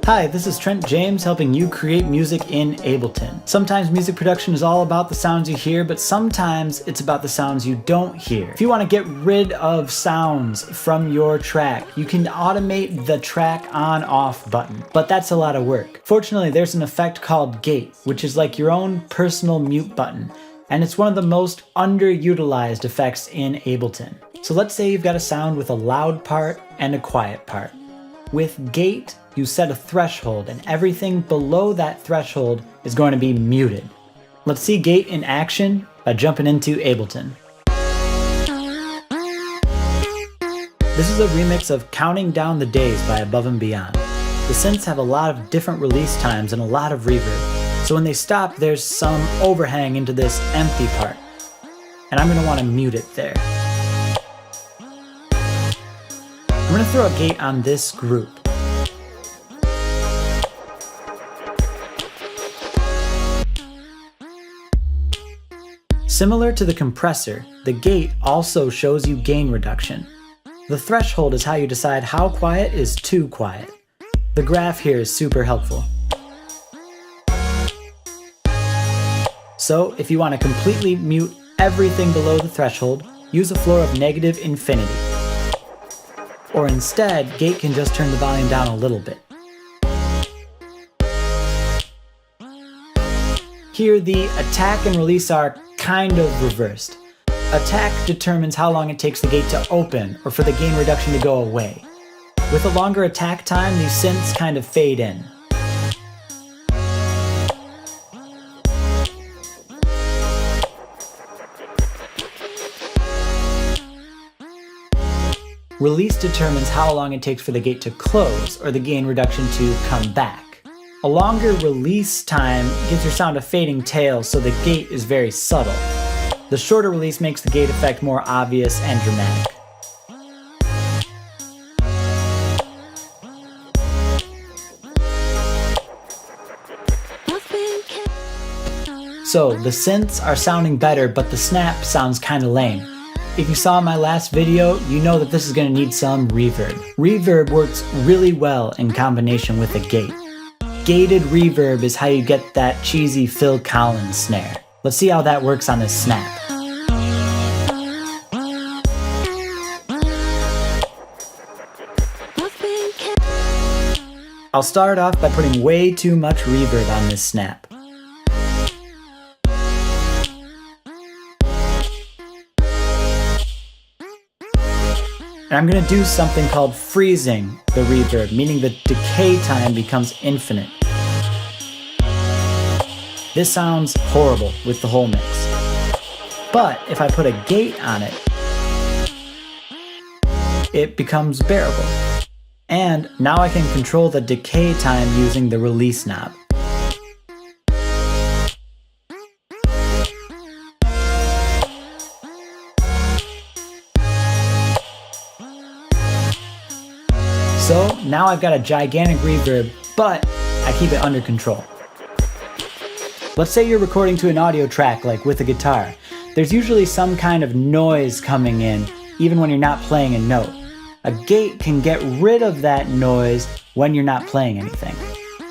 Hi, this is Trent James helping you create music in Ableton. Sometimes music production is all about the sounds you hear, but sometimes it's about the sounds you don't hear. If you want to get rid of sounds from your track, you can automate the track on-off button, but that's a lot of work. Fortunately, there's an effect called gate, which is like your own personal mute button, and it's one of the most underutilized effects in Ableton. So let's say you've got a sound with a loud part and a quiet part. With gate, you set a threshold, and everything below that threshold is going to be muted. Let's see gate in action by jumping into Ableton. This is a remix of Counting Down the Days by Above and Beyond. The synths have a lot of different release times and a lot of reverb, so when they stop, there's some overhang into this empty part, and I'm going to want to mute it there. I'm going to throw a gate on this group. Similar to the compressor, the gate also shows you gain reduction. The threshold is how you decide how quiet is too quiet. The graph here is super helpful. So if you want to completely mute everything below the threshold, use a floor of negative infinity. Or instead, gate can just turn the volume down a little bit. Here, the attack and release are kind of reversed. Attack determines how long it takes the gate to open or for the gain reduction to go away. With a longer attack time, these synths kind of fade in. Release determines how long it takes for the gate to close or the gain reduction to come back. A longer release time gives your sound a fading tail, so the gate is very subtle. The shorter release makes the gate effect more obvious and dramatic. So the synths are sounding better, but the snap sounds kinda lame. If you saw my last video, you know that this is going to need some reverb. Reverb works really well in combination with a gate. Gated reverb is how you get that cheesy Phil Collins snare. Let's see how that works on this snap. I'll start off by putting way too much reverb on this snap. And I'm going to do something called freezing the reverb, meaning the decay time becomes infinite. This sounds horrible with the whole mix. But if I put a gate on it, it becomes bearable. And now I can control the decay time using the release knob. So now I've got a gigantic reverb, but I keep it under control. Let's say you're recording to an audio track like with a guitar. There's usually some kind of noise coming in, even when you're not playing a note. A gate can get rid of that noise when you're not playing anything.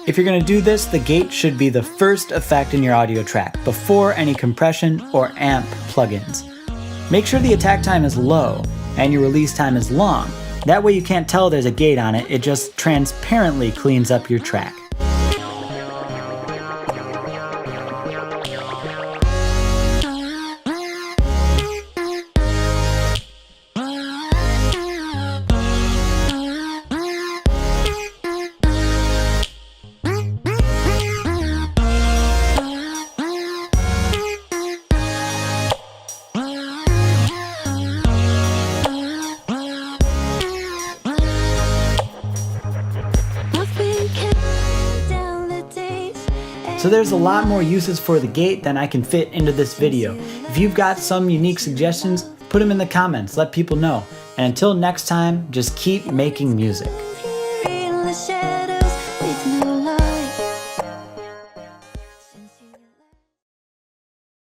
If you're going to do this, the gate should be the first effect in your audio track, before any compression or amp plugins. Make sure the attack time is low and your release time is long. That way you can't tell there's a gate on it, it just transparently cleans up your track. So there's a lot more uses for the gate than I can fit into this video. If you've got some unique suggestions, put them in the comments, let people know. And until next time, just keep making music.